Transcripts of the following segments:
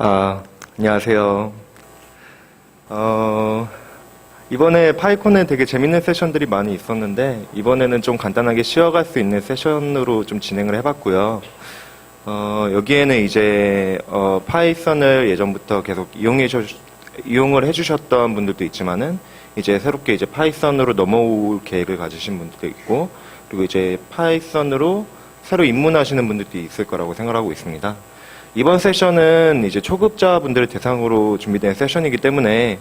안녕하세요. 이번에 파이콘은 되게 재밌는 세션들이 많이 있었는데, 이번에는 좀 간단하게 쉬어갈 수 있는 세션으로 좀 진행을 해봤고요. 여기에는 이제, 파이썬을 예전부터 계속 이용을 해주셨던 분들도 있지만은, 이제 새롭게 이제 파이썬으로 넘어올 계획을 가지신 분들도 있고, 그리고 이제 파이썬으로 새로 입문하시는 분들도 있을 거라고 생각하고 있습니다. 이번 세션은 이제 초급자분들을 대상으로 준비된 세션이기 때문에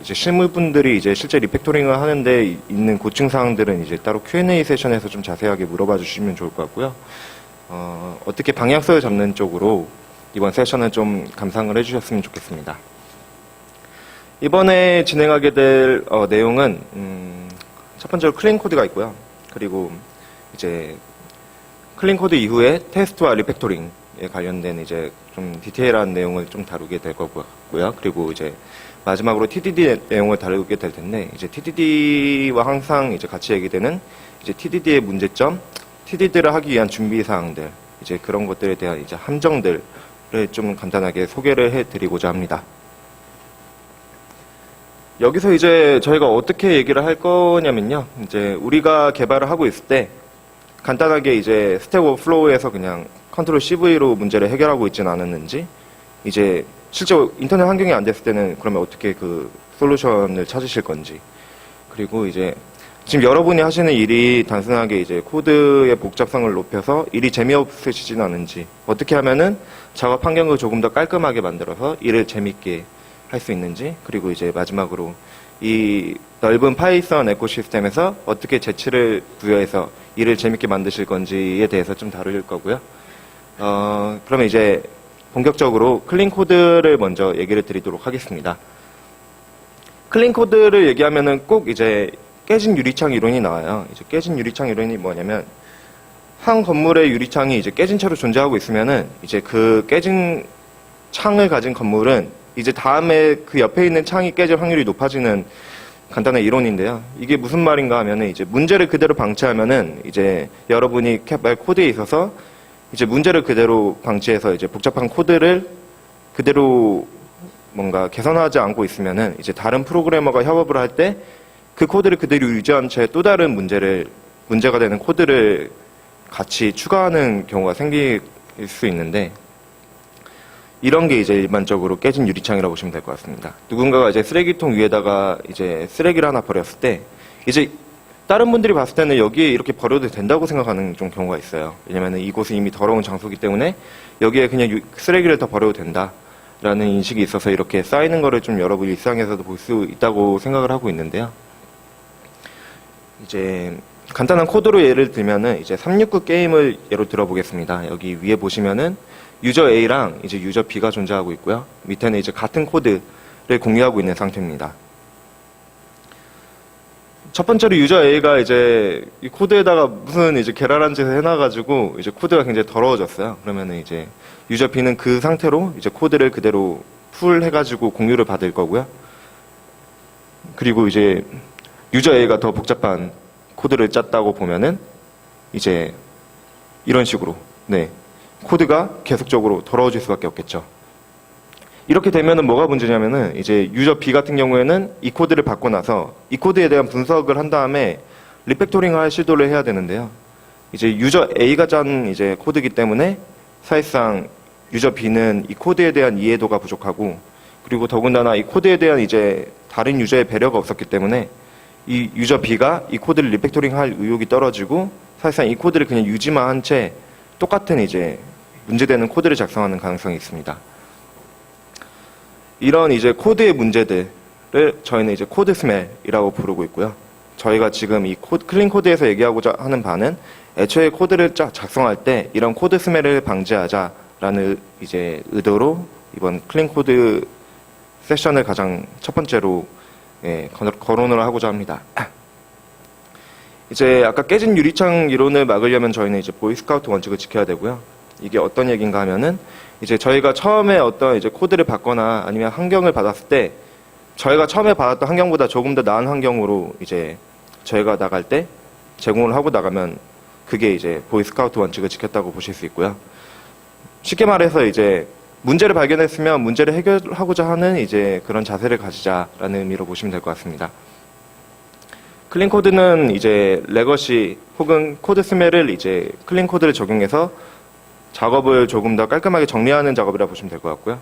이제 실무분들이 이제 실제 리팩토링을 하는데 있는 고충사항들은 이제 따로 Q&A 세션에서 좀 자세하게 물어봐 주시면 좋을 것 같고요. 어떻게 방향성을 잡는 쪽으로 이번 세션은 좀 감상을 해주셨으면 좋겠습니다. 이번에 진행하게 될 내용은 첫 번째로 클린 코드가 있고요. 그리고 이제 클린 코드 이후에 테스트와 리팩토링 관련된 이제 좀 디테일한 내용을 좀 다루게 될 거고요. 그리고 이제 마지막으로 TDD 내용을 다루게 될 텐데, 이제 TDD와 항상 이제 같이 얘기되는 이제 TDD의 문제점, TDD를 하기 위한 준비 사항들, 이제 그런 것들에 대한 이제 함정들을 좀 간단하게 소개를 해드리고자 합니다. 여기서 이제 저희가 어떻게 얘기를 할 거냐면요, 이제 우리가 개발을 하고 있을 때 간단하게 이제 스택 오버플로우에서 그냥 컨트롤 CV로 문제를 해결하고 있지는 않았는지, 이제 실제 인터넷 환경이 안 됐을 때는 그러면 어떻게 그 솔루션을 찾으실 건지, 그리고 이제 지금 여러분이 하시는 일이 단순하게 이제 코드의 복잡성을 높여서 일이 재미없으시지는 않은지, 어떻게 하면은 작업 환경을 조금 더 깔끔하게 만들어서 일을 재밌게 할 수 있는지, 그리고 이제 마지막으로 이 넓은 파이썬 에코시스템에서 어떻게 재치를 부여해서 일을 재밌게 만드실 건지에 대해서 좀 다룰 거고요. 그러면 이제 본격적으로 클린 코드를 먼저 얘기를 드리도록 하겠습니다. 클린 코드를 얘기하면은 꼭 이제 깨진 유리창 이론이 나와요. 이제 깨진 유리창 이론이 뭐냐면, 한 건물의 유리창이 이제 깨진 채로 존재하고 있으면은 이제 그 깨진 창을 가진 건물은 이제 다음에 그 옆에 있는 창이 깨질 확률이 높아지는 간단한 이론인데요. 이게 무슨 말인가 하면은, 이제 문제를 그대로 방치하면은 이제 여러분이 개발 코드에 있어서 이제 문제를 그대로 방치해서 이제 복잡한 코드를 그대로 뭔가 개선하지 않고 있으면은 이제 다른 프로그래머가 협업을 할 때 그 코드를 그대로 유지한 채 또 다른 문제가 되는 코드를 같이 추가하는 경우가 생길 수 있는데, 이런 게 이제 일반적으로 깨진 유리창이라고 보시면 될 것 같습니다. 누군가가 이제 쓰레기통 위에다가 이제 쓰레기를 하나 버렸을 때, 이제 다른 분들이 봤을 때는 여기에 이렇게 버려도 된다고 생각하는 좀 경우가 있어요. 왜냐면은 이곳은 이미 더러운 장소이기 때문에 여기에 그냥 쓰레기를 더 버려도 된다라는 인식이 있어서 이렇게 쌓이는 거를 좀 여러분 일상에서도 볼 수 있다고 생각을 하고 있는데요. 이제 간단한 코드로 예를 들면은 이제 369 게임을 예로 들어보겠습니다. 여기 위에 보시면은 유저 A랑 이제 유저 B가 존재하고 있고요. 밑에는 이제 같은 코드를 공유하고 있는 상태입니다. 첫 번째로 유저 A가 이제 이 코드에다가 무슨 이제 계랄한 짓을 해놔가지고 이제 코드가 굉장히 더러워졌어요. 그러면은 이제 유저 B는 그 상태로 이제 코드를 그대로 풀 해가지고 공유를 받을 거고요. 그리고 이제 유저 A가 더 복잡한 코드를 짰다고 보면은 이제 이런 식으로, 네, 코드가 계속적으로 더러워질 수밖에 없겠죠. 이렇게 되면은 뭐가 문제냐면은, 이제 유저 B 같은 경우에는 이 코드를 받고 나서 이 코드에 대한 분석을 한 다음에 리팩토링을 할 시도를 해야 되는데요. 이제 유저 A가 짠 이제 코드이기 때문에 사실상 유저 B는 이 코드에 대한 이해도가 부족하고, 그리고 더군다나 이 코드에 대한 이제 다른 유저의 배려가 없었기 때문에 이 유저 B가 이 코드를 리팩토링 할 의욕이 떨어지고, 사실상 이 코드를 그냥 유지만 한 채 똑같은 이제 문제되는 코드를 작성하는 가능성이 있습니다. 이런 이제 코드의 문제들을 저희는 이제 코드 스멜이라고 부르고 있고요. 저희가 지금 이 클린 코드에서 얘기하고자 하는 바는, 애초에 코드를 작성할 때 이런 코드 스멜을 방지하자라는 이제 의도로 이번 클린 코드 세션을 가장 첫 번째로 거론을 하고자 합니다. 이제 아까 깨진 유리창 이론을 막으려면 저희는 이제 보이스카우트 원칙을 지켜야 되고요. 이게 어떤 얘기인가 하면은, 이제 저희가 처음에 어떤 이제 코드를 받거나 아니면 환경을 받았을 때 저희가 처음에 받았던 환경보다 조금 더 나은 환경으로 이제 저희가 나갈 때 제공을 하고 나가면 그게 이제 보이스카우트 원칙을 지켰다고 보실 수 있고요. 쉽게 말해서 이제 문제를 발견했으면 문제를 해결하고자 하는 이제 그런 자세를 가지자라는 의미로 보시면 될 것 같습니다. 클린 코드는 이제 레거시 혹은 코드 스멜을 이제 클린 코드를 적용해서 작업을 조금 더 깔끔하게 정리하는 작업이라 보시면 될 것 같고요.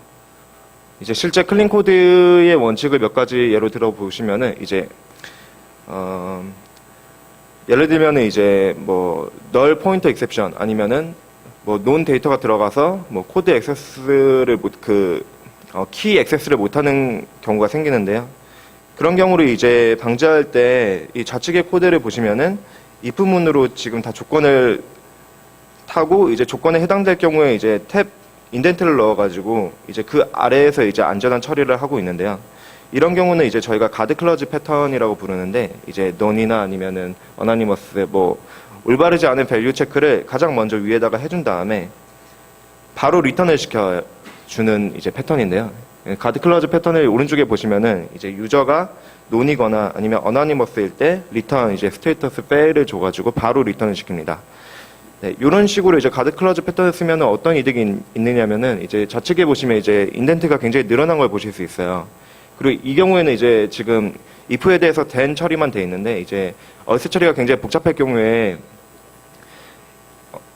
이제 실제 클린 코드의 원칙을 몇 가지 예로 들어 보시면은 이제 예를 들면은 이제 뭐 null pointer exception 아니면은 뭐 논 데이터가 들어가서 뭐 코드 액세스를 키 액세스를 못하는 경우가 생기는데요. 그런 경우를 이제 방지할 때 이 좌측의 코드를 보시면은 if문으로 지금 다 조건을 타고 이제 조건에 해당될 경우에 이제 탭 인덴트를 넣어가지고 이제 그 아래에서 이제 안전한 처리를 하고 있는데요. 이런 경우는 이제 저희가 가드 클러즈 패턴이라고 부르는데 이제 none이나 아니면은 anonymous 뭐 올바르지 않은 밸류 체크를 가장 먼저 위에다가 해준 다음에 바로 리턴을 시켜주는 이제 패턴인데요. 가드 클러즈 패턴을 오른쪽에 보시면은 이제 유저가 논이거나 아니면 어나니머스일 때 리턴 이제 스테이터스 페일을 줘가지고 바로 리턴을 시킵니다. 네, 이런 식으로 이제 가드 클러즈 패턴을 쓰면 어떤 이득이 있느냐면은 이제 좌측에 보시면 이제 인덴트가 굉장히 늘어난 걸 보실 수 있어요. 그리고 이 경우에는 이제 지금 if에 대해서 then 처리만 돼 있는데 이제 else 처리가 굉장히 복잡할 경우에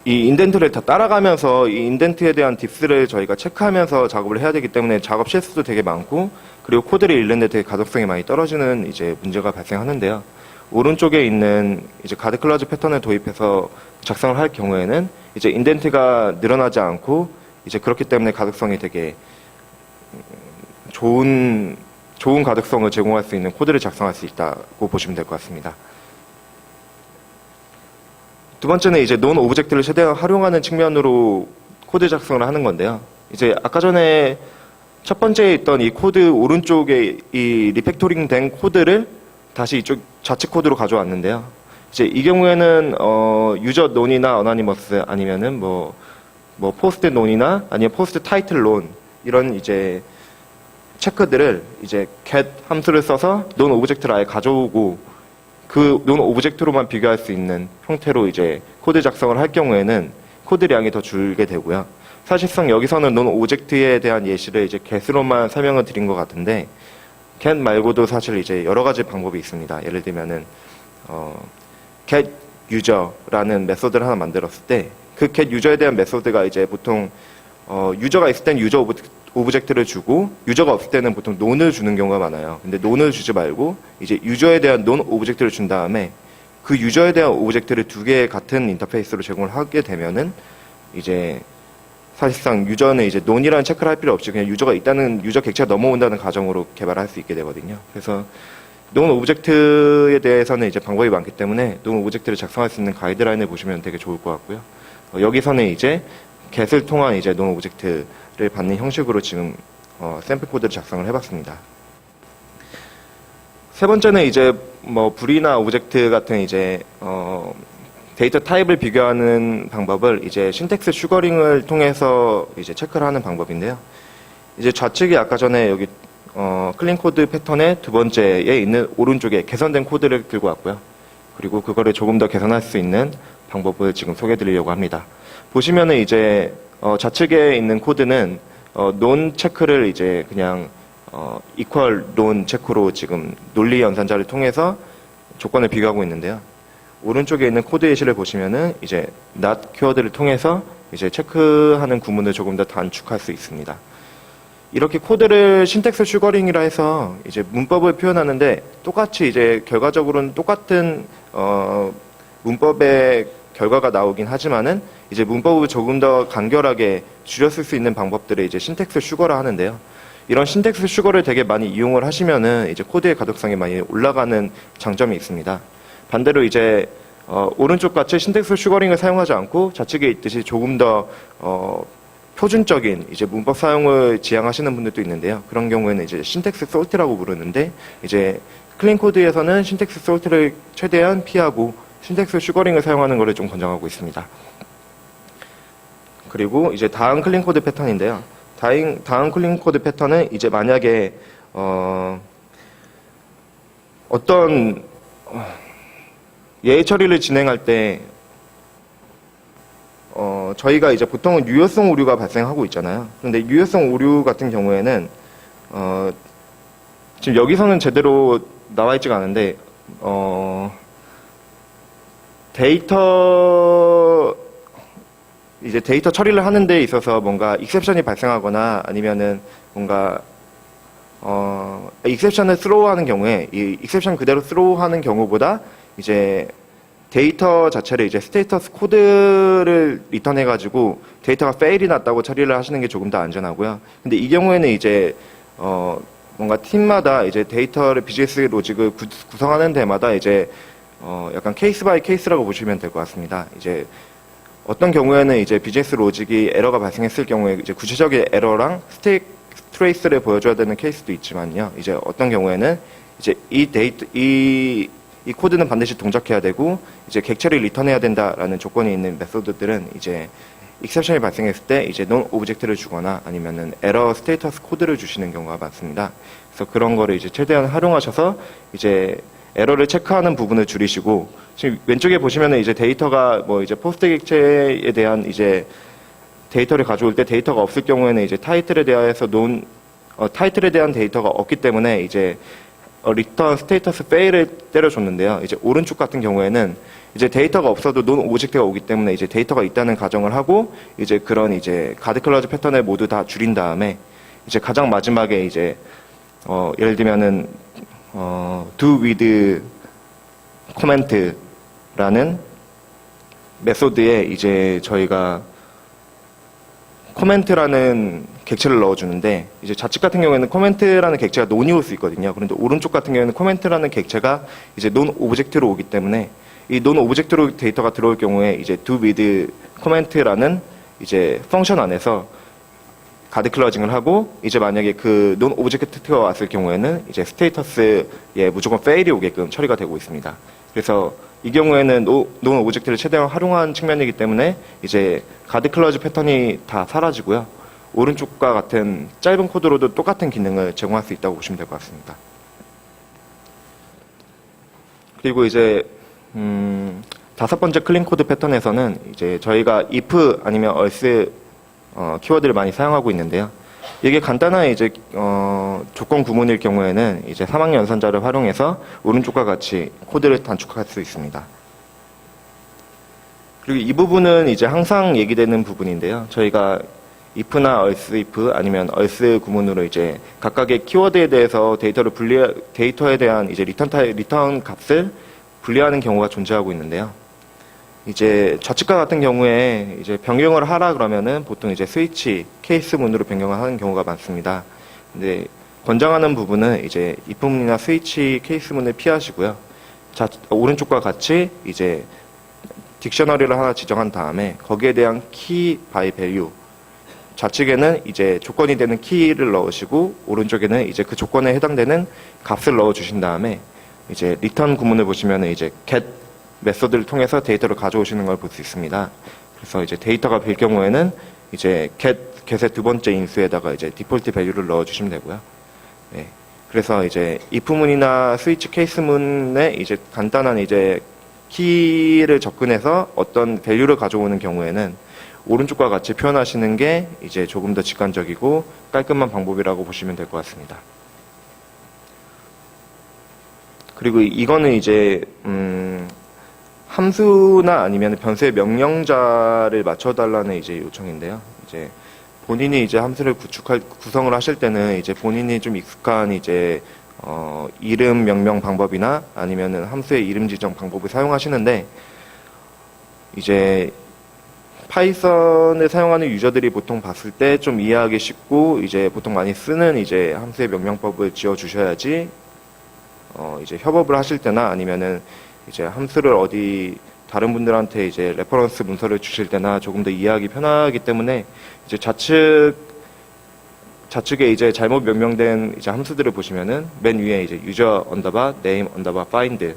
이 인덴트를 다 따라가면서 이 인덴트에 대한 딥스를 저희가 체크하면서 작업을 해야 되기 때문에 작업 실수도 되게 많고 그리고 코드를 읽는데 되게 가독성이 많이 떨어지는 이제 문제가 발생하는데요. 오른쪽에 있는 이제 가드 클러즈 패턴을 도입해서 작성을 할 경우에는 이제 인덴트가 늘어나지 않고 이제 그렇기 때문에 가독성이 되게 좋은 가독성을 제공할 수 있는 코드를 작성할 수 있다고 보시면 될 것 같습니다. 두 번째는 이제 논 오브젝트를 최대한 활용하는 측면으로 코드 작성을 하는 건데요. 이제 아까 전에 첫 번째에 있던 이 코드 오른쪽에 이 리팩토링 된 코드를 다시 이쪽 좌측 코드로 가져왔는데요. 이제 이 경우에는 유저 논이나 어나니머스 아니면은 뭐 포스트 논이나 아니면 포스트 타이틀 논 이런 이제 체크들을 이제 get 함수를 써서 논 오브젝트를 아예 가져오고 그 논 오브젝트로만 비교할 수 있는 형태로 이제 코드 작성을 할 경우에는 코드량이 더 줄게 되고요. 사실상 여기서는 논 오브젝트에 대한 예시를 이제 get으로만 설명을 드린 것 같은데 get 말고도 사실 이제 여러 가지 방법이 있습니다. 예를 들면은 get user라는 메소드를 하나 만들었을 때 그 get user에 대한 메소드가 이제 보통 유저가 있을 땐 유저 오브젝트를 주고 유저가 없을 때는 보통 논을 주는 경우가 많아요. 근데 논을 주지 말고 이제 유저에 대한 논 오브젝트를 준 다음에 그 유저에 대한 오브젝트를 두 개의 같은 인터페이스로 제공을 하게 되면은 이제 사실상 유저는 이제 논이라는 체크를 할 필요 없이 그냥 유저가 있다는 유저 객체가 넘어온다는 가정으로 개발할 수 있게 되거든요. 그래서 논 오브젝트에 대해서는 이제 방법이 많기 때문에 논 오브젝트를 작성할 수 있는 가이드라인을 보시면 되게 좋을 것 같고요. 여기서는 이제 get을 통한 이제 논 오브젝트를 받는 형식으로 지금 샘플 코드를 작성을 해봤습니다. 세 번째는 이제 뭐 불이나 오브젝트 같은 이제 데이터 타입을 비교하는 방법을 이제 신텍스 슈거링을 통해서 이제 체크를 하는 방법인데요. 이제 좌측이 아까 전에 여기 클린 코드 패턴의 두 번째에 있는 오른쪽에 개선된 코드를 들고 왔고요. 그리고 그거를 조금 더 개선할 수 있는 방법을 지금 소개해 드리려고 합니다. 보시면은 이제 좌측에 있는 코드는 논 체크를 이제 그냥 equal 논 체크로 지금 논리 연산자를 통해서 조건을 비교하고 있는데요. 오른쪽에 있는 코드 예시를 보시면은 이제 not 키워드를 통해서 이제 체크하는 구문을 조금 더 단축할 수 있습니다. 이렇게 코드를 신텍스 슈거링이라 해서 이제 문법을 표현하는데 똑같이 이제 결과적으로는 똑같은 문법의 결과가 나오긴 하지만은 이제 문법을 조금 더 간결하게 줄였을 수 있는 방법들을 이제 신텍스 슈거라 하는데요. 이런 신텍스 슈거를 되게 많이 이용을 하시면은 이제 코드의 가독성이 많이 올라가는 장점이 있습니다. 반대로 이제 오른쪽 같이 신텍스 슈거링을 사용하지 않고 좌측에 있듯이 조금 더 표준적인 이제 문법 사용을 지향하시는 분들도 있는데요. 그런 경우에는 이제 신텍스 솔트라고 부르는데 이제 클린 코드에서는 신텍스 솔트를 최대한 피하고 신텍스 슈거링을 사용하는 것을 좀 권장하고 있습니다. 그리고 이제 다음 클린 코드 패턴인데요. 다음 클린 코드 패턴은 이제 만약에 어떤 예의 처리를 진행할 때 저희가 이제 보통은 유효성 오류가 발생하고 있잖아요. 근데 유효성 오류 같은 경우에는, 지금 여기서는 제대로 나와 있지가 않은데, 데이터 처리를 하는 데 있어서 뭔가 익셉션이 발생하거나 아니면은 뭔가, 익셉션을 스로우하는 경우에, 이 익셉션 그대로 스로우하는 경우보다 이제 데이터 자체를 이제 스테이터스 코드를 리턴해가지고 데이터가 페일이 났다고 처리를 하시는 게 조금 더 안전하고요. 근데 이 경우에는 이제, 뭔가 팀마다 이제 데이터를 비즈니스 로직을 구성하는 데마다 이제, 약간 케이스 바이 케이스라고 보시면 될 것 같습니다. 이제 어떤 경우에는 이제 비즈니스 로직이 에러가 발생했을 경우에 이제 구체적인 에러랑 스테이크 트레이스를 보여줘야 되는 케이스도 있지만요. 이제 어떤 경우에는 이제 이 코드는 반드시 동작해야 되고 이제 객체를 리턴해야 된다라는 조건이 있는 메소드들은 이제 익셉션이 발생했을 때 이제 논 오브젝트를 주거나 아니면은 에러 스테이터스 코드를 주시는 경우가 많습니다. 그래서 그런 거를 이제 최대한 활용하셔서 이제 에러를 체크하는 부분을 줄이시고, 지금 왼쪽에 보시면은 이제 데이터가 뭐 이제 포스트 객체에 대한 이제 데이터를 가져올 때 데이터가 없을 경우에는 이제 타이틀에 대해서 타이틀에 대한 데이터가 없기 때문에 이제 리턴 스테이터스 페일을 때려줬는데요. 이제 오른쪽 같은 경우에는 이제 데이터가 없어도 논 오브젝트가 오기 때문에 이제 데이터가 있다는 가정을 하고 이제 그런 이제 가드 클러즈 패턴을 모두 다 줄인 다음에 이제 가장 마지막에 이제 예를 들면은 do with comment라는 메소드에 이제 저희가 코멘트라는 객체를 넣어주는데, 이제 좌측 같은 경우에는 코멘트라는 객체가 논이 올 수 있거든요. 그런데 오른쪽 같은 경우에는 코멘트라는 객체가 이제 논 오브젝트로 오기 때문에 이 논 오브젝트로 데이터가 들어올 경우에 이제 do with comment라는 이제 펑션 안에서 가드 클러징을 하고 이제 만약에 그 논 오브젝트가 왔을 경우에는 이제 스테이터스에 무조건 fail이 오게끔 처리가 되고 있습니다. 그래서 이 경우에는 논 오브젝트를 최대한 활용한 측면이기 때문에 이제 가드 클러즈 패턴이 다 사라지고요. 오른쪽과 같은 짧은 코드로도 똑같은 기능을 제공할 수 있다고 보시면 될 것 같습니다. 그리고 이제 다섯 번째 클린 코드 패턴에서는 이제 저희가 if 아니면 else 키워드를 많이 사용하고 있는데요. 이게 간단한 이제 조건 구문일 경우에는 이제 사막 연산자를 활용해서 오른쪽과 같이 코드를 단축할 수 있습니다. 그리고 이 부분은 이제 항상 얘기되는 부분인데요. 저희가 if나 else if 아니면 else 구문으로 이제 각각의 키워드에 대해서 데이터에 대한 이제 리턴 값을 분리하는 경우가 존재하고 있는데요. 이제 좌측과 같은 경우에 이제 변경을 하라 그러면은 보통 이제 스위치 케이스 문으로 변경을 하는 경우가 많습니다. 근데 권장하는 부분은 이제 if 문이나 스위치 케이스 문을 피하시고요. 오른쪽과 같이 이제 딕셔너리를 하나 지정한 다음에 거기에 대한 key by value, 좌측에는 이제 조건이 되는 키를 넣으시고 오른쪽에는 이제 그 조건에 해당되는 값을 넣어 주신 다음에 이제 리턴 구문을 보시면은 이제 get 메소드를 통해서 데이터를 가져오시는 걸 볼 수 있습니다. 그래서 이제 데이터가 빌 경우에는 이제 get의 두 번째 인수에다가 이제 디폴트 밸류를 넣어 주시면 되고요. 네. 그래서 이제 if 문이나 스위치 케이스 문에 이제 간단한 이제 키를 접근해서 어떤 밸류를 가져오는 경우에는 오른쪽과 같이 표현하시는 게 이제 조금 더 직관적이고 깔끔한 방법이라고 보시면 될 것 같습니다. 그리고 이거는 이제 함수나 아니면 변수의 명령자를 맞춰달라는 이제 요청인데요. 이제 본인이 이제 함수를 구성을 하실 때는 이제 본인이 좀 익숙한 이제 이름 명명 방법이나 아니면은 함수의 이름 지정 방법을 사용하시는데, 이제 파이썬을 사용하는 유저들이 보통 봤을 때 좀 이해하기 쉽고 이제 보통 많이 쓰는 이제 함수의 명명법을 지어 주셔야지 이제 협업을 하실 때나 아니면은 이제 함수를 어디 다른 분들한테 이제 레퍼런스 문서를 주실 때나 조금 더 이해하기 편하기 때문에 이제 좌측에 이제 잘못 명명된 이제 함수들을 보시면은 맨 위에 이제 user underbar name underbar find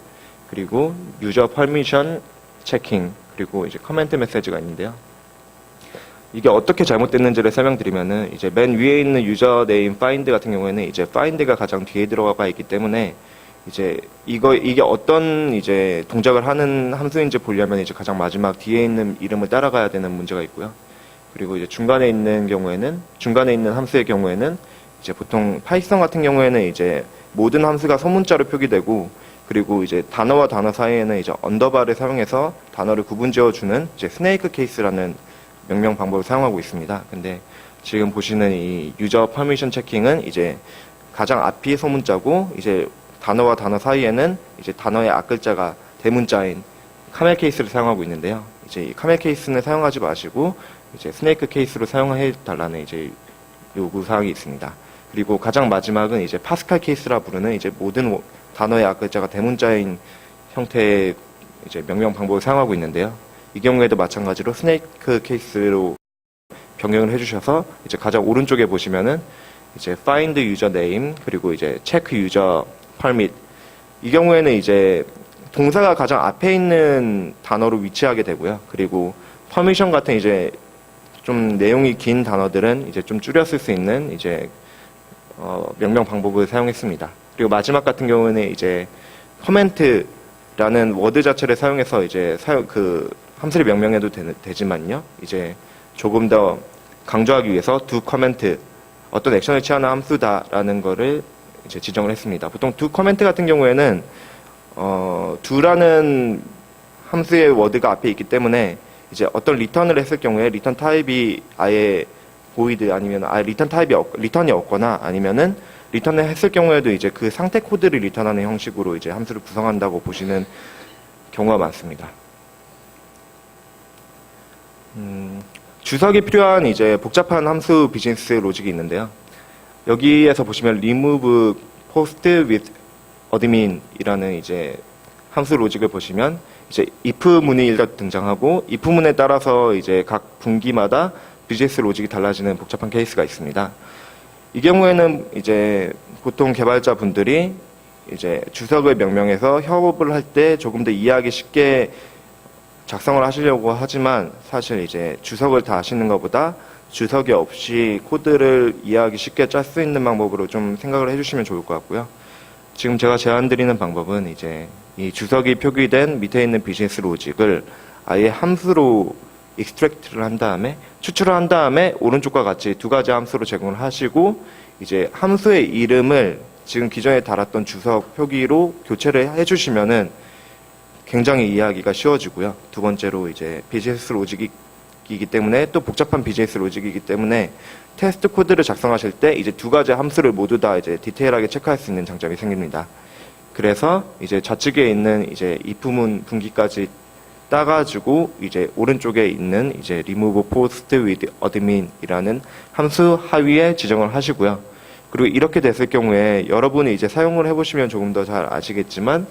그리고 user permission checking 그리고 이제 커멘트 메시지가 있는데요. 이게 어떻게 잘못됐는지를 설명드리면은 이제 맨 위에 있는 user name find 같은 경우에는 이제 find가 가장 뒤에 들어가 있기 때문에 이제 이게 어떤 이제 동작을 하는 함수인지 보려면 이제 가장 마지막 뒤에 있는 이름을 따라가야 되는 문제가 있고요. 그리고 이제 중간에 있는 함수의 경우에는 이제 보통 파이썬 같은 경우에는 이제 모든 함수가 소문자로 표기되고, 그리고 이제 단어와 단어 사이에는 이제 언더바를 사용해서 단어를 구분지어주는 이제 스네이크 케이스라는 명령 방법을 사용하고 있습니다. 근데 지금 보시는 이 유저 퍼미션 체킹은 이제 가장 앞이 소문자고, 이제 단어와 단어 사이에는 이제 단어의 앞글자가 대문자인 카멜 케이스를 사용하고 있는데요. 이제 이 카멜 케이스는 사용하지 마시고 이제 스네이크 케이스로 사용해 달라는 이제 요구 사항이 있습니다. 그리고 가장 마지막은 이제 파스칼 케이스라 부르는 이제 모든 단어의 앞글자가 대문자인 형태의 이제 명령 방법을 사용하고 있는데요. 이 경우에도 마찬가지로 스네이크 케이스로 변경을 해주셔서 이제 가장 오른쪽에 보시면은 이제 find user name 그리고 이제 check user permit, 이 경우에는 이제 동사가 가장 앞에 있는 단어로 위치하게 되고요. 그리고 permission 같은 이제 좀 내용이 긴 단어들은 이제 좀 줄였을 수 있는 이제 명령 방법을 사용했습니다. 그리고 마지막 같은 경우는 이제 커멘트라는 워드 자체를 사용해서 이제 그 함수를 명명해도 되지만요. 이제 조금 더 강조하기 위해서 do comment, 어떤 액션을 취하는 함수다라는 거를 이제 지정을 했습니다. 보통 do comment 같은 경우에는 do라는 함수의 워드가 앞에 있기 때문에 이제 어떤 리턴을 했을 경우에 리턴 타입이 아예 보이드 아니면 아예 리턴이 없거나 아니면은 리턴을 했을 경우에도 이제 그 상태 코드를 리턴하는 형식으로 이제 함수를 구성한다고 보시는 경우가 많습니다. 주석이 필요한 이제 복잡한 함수 비즈니스 로직이 있는데요. 여기에서 보시면 remove post with admin 이라는 이제 함수 로직을 보시면 이제 if 문이 일단 등장하고 if 문에 따라서 이제 각 분기마다 비즈니스 로직이 달라지는 복잡한 케이스가 있습니다. 이 경우에는 이제 보통 개발자 분들이 이제 주석을 명명해서 협업을 할 때 조금 더 이해하기 쉽게 작성을 하시려고 하지만 사실 이제 주석을 다 아시는 것보다 주석이 없이 코드를 이해하기 쉽게 짤 수 있는 방법으로 좀 생각을 해주시면 좋을 것 같고요. 지금 제가 제안드리는 방법은 이제 이 주석이 표기된 밑에 있는 비즈니스 로직을 아예 함수로 익스트랙트를 한 다음에 추출을 한 다음에 오른쪽과 같이 두 가지 함수로 제공을 하시고 이제 함수의 이름을 지금 기존에 달았던 주석 표기로 교체를 해주시면은 굉장히 이해하기가 쉬워지고요. 두 번째로 이제 비즈니스 로직이기 때문에 또 복잡한 비즈니스 로직이기 때문에 테스트 코드를 작성하실 때 이제 두 가지 함수를 모두 다 이제 디테일하게 체크할 수 있는 장점이 생깁니다. 그래서 이제 좌측에 있는 이제 if문 분기까지 따가지고 이제 오른쪽에 있는 이제 remove post with admin이라는 함수 하위에 지정을 하시고요. 그리고 이렇게 됐을 경우에 여러분이 이제 사용을 해보시면 조금 더 잘 아시겠지만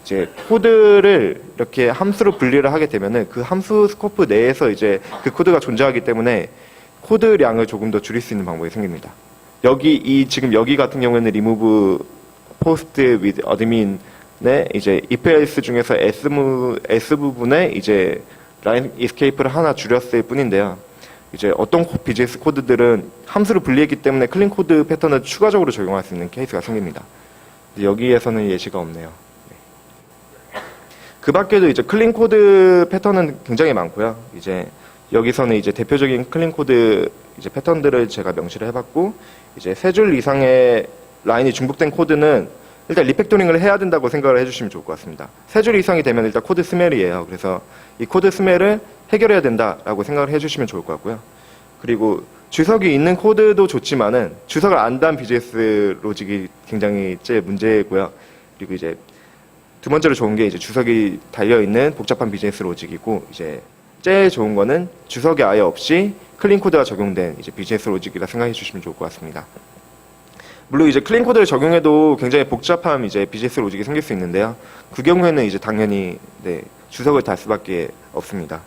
이제 코드를 이렇게 함수로 분리를 하게 되면은 그 함수 스코프 내에서 이제 그 코드가 존재하기 때문에 코드량을 조금 더 줄일 수 있는 방법이 생깁니다. 지금 여기 같은 경우에는 remove post with admin에 이제 if else 중에서 S 부분에 이제 line escape를 하나 줄였을 뿐인데요. 이제 어떤 비즈니스 코드들은 함수를 분리했기 때문에 클린 코드 패턴을 추가적으로 적용할 수 있는 케이스가 생깁니다. 여기에서는 예시가 없네요. 그 밖에도 이제 클린 코드 패턴은 굉장히 많고요. 이제 여기서는 이제 대표적인 클린 코드 이제 패턴들을 제가 명시를 해봤고, 이제 3줄 이상의 라인이 중복된 코드는 일단 리팩토링을 해야 된다고 생각을 해주시면 좋을 것 같습니다. 3줄 이상이 되면 일단 코드 스멜이에요. 그래서 이 코드 스멜을 해결해야 된다라고 생각을 해주시면 좋을 것 같고요. 그리고 주석이 있는 코드도 좋지만은 주석을 안 단 비즈니스 로직이 굉장히 제일 문제고요. 그리고 이제 두 번째로 좋은 게 이제 주석이 달려있는 복잡한 비즈니스 로직이고, 이제 제일 좋은 거는 주석이 아예 없이 클린 코드가 적용된 이제 비즈니스 로직이라 생각해 주시면 좋을 것 같습니다. 물론 이제 클린 코드를 적용해도 굉장히 복잡한 이제 비즈니스 로직이 생길 수 있는데요. 그 경우에는 이제 당연히 주석을 달 수밖에 없습니다.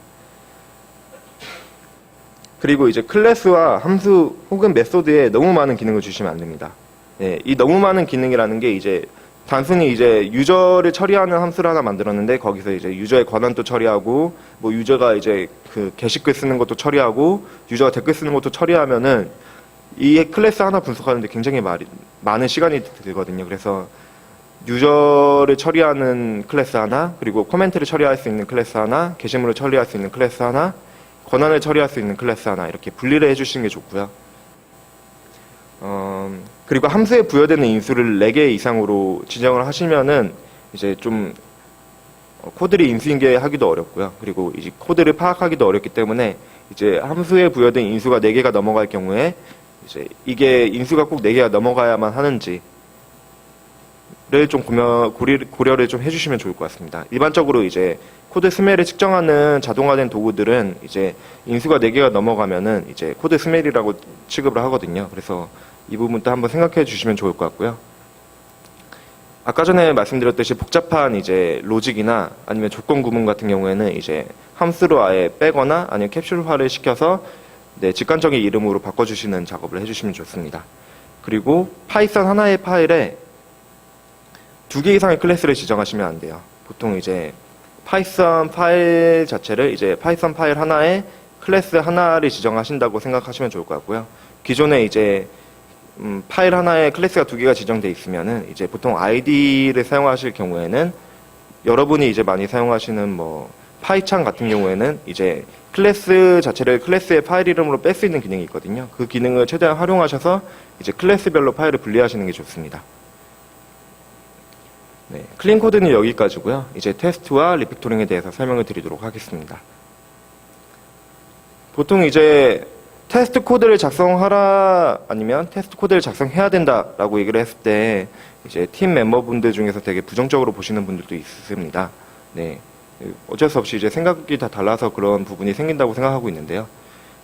그리고 이제 클래스와 함수 혹은 메소드에 너무 많은 기능을 주시면 안 됩니다. 이 너무 많은 기능이라는 게 이제 단순히 이제 유저를 처리하는 함수를 하나 만들었는데 거기서 이제 유저의 권한도 처리하고 뭐 유저가 이제 그 게시글 쓰는 것도 처리하고 유저가 댓글 쓰는 것도 처리하면은 이 클래스 하나 분석하는데 굉장히 많은 시간이 들거든요. 그래서 유저를 처리하는 클래스 하나, 그리고 코멘트를 처리할 수 있는 클래스 하나, 게시물을 처리할 수 있는 클래스 하나, 권한을 처리할 수 있는 클래스 하나 이렇게 분리를 해주시는 게 좋고요. 그리고 함수에 부여되는 인수를 4개 이상으로 지정을 하시면은 이제 좀 코드를 인수인계하기도 어렵고요. 그리고 이제 코드를 파악하기도 어렵기 때문에 이제 함수에 부여된 인수가 4개가 넘어갈 경우에 이제 이게 인수가 꼭 4개가 넘어가야만 하는지 를 좀 고려를 좀 해주시면 좋을 것 같습니다. 일반적으로 이제 코드 스멜을 측정하는 자동화된 도구들은 이제 인수가 4개가 넘어가면은 이제 코드 스멜이라고 취급을 하거든요. 그래서 이 부분도 한번 생각해 주시면 좋을 것 같고요. 아까 전에 말씀드렸듯이 복잡한 이제 로직이나 아니면 조건 구문 같은 경우에는 이제 함수로 아예 빼거나 아니면 캡슐화를 시켜서 네, 직관적인 이름으로 바꿔주시는 작업을 해주시면 좋습니다. 그리고 파이썬 하나의 파일에 2개 이상의 클래스를 지정하시면 안 돼요. 보통 이제 파이썬 파일 자체를 이제 파이썬 파일 하나에 클래스 하나를 지정하신다고 생각하시면 좋을 것 같고요. 기존에 이제 파일 하나에 클래스가 2개가 지정되어 있으면은 이제 보통 ID를 사용하실 경우에는 여러분이 이제 많이 사용하시는 뭐 파이창 같은 경우에는 이제 클래스 자체를 클래스의 파일 이름으로 뺄 수 있는 기능이 있거든요. 그 기능을 최대한 활용하셔서 이제 클래스별로 파일을 분리하시는 게 좋습니다. 네, 클린 코드는 여기까지고요. 이제 테스트와 리팩토링에 대해서 설명을 드리도록 하겠습니다. 보통 이제 테스트 코드를 작성하라 아니면 테스트 코드를 작성해야 된다라고 얘기를 했을 때 이제 팀 멤버분들 중에서 되게 부정적으로 보시는 분들도 있습니다. 네, 어쩔 수 없이 이제 생각이 다 달라서 그런 부분이 생긴다고 생각하고 있는데요.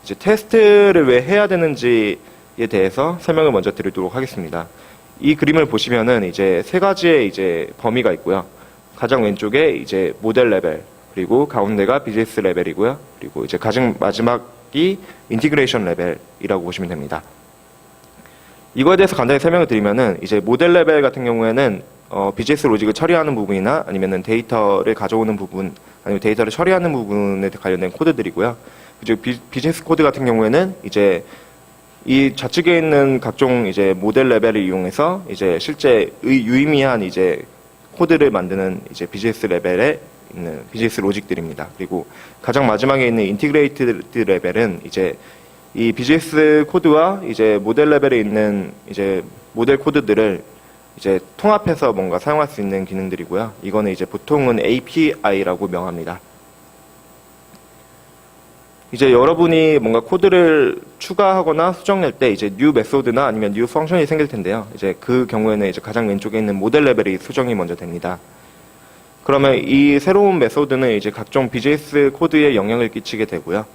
이제 테스트를 왜 해야 되는지에 대해서 설명을 먼저 드리도록 하겠습니다. 이 그림을 보시면은 이제 3가지의 이제 범위가 있고요. 가장 왼쪽에 이제 모델 레벨, 그리고 가운데가 비즈니스 레벨이고요. 그리고 이제 가장 마지막이 인티그레이션 레벨이라고 보시면 됩니다. 이거에 대해서 간단히 설명을 드리면은 이제 모델 레벨 같은 경우에는 비즈니스 로직을 처리하는 부분이나 아니면은 데이터를 가져오는 부분, 아니면 데이터를 처리하는 부분에 관련된 코드들이고요. 그리고 비즈니스 코드 같은 경우에는 이제 이 좌측에 있는 각종 이제 모델 레벨을 이용해서 이제 실제 유의미한 이제 코드를 만드는 이제 비즈니스 레벨에 있는 비즈니스 로직들입니다. 그리고 가장 마지막에 있는 인티그레이티드 레벨은 이제 이 비즈니스 코드와 이제 모델 레벨에 있는 이제 모델 코드들을 이제 통합해서 뭔가 사용할 수 있는 기능들이고요. 이거는 이제 보통은 API라고 명합니다. 이제 여러분이 뭔가 코드를 추가하거나 수정낼 때 이제 new 메소드나 아니면 new 펑션이 생길 텐데요. 이제 그 경우에는 이제 가장 왼쪽에 있는 모델 레벨이 수정이 먼저 됩니다. 그러면 이 새로운 메소드는 이제 각종 비즈니스 코드에 영향을 끼치게 되고요.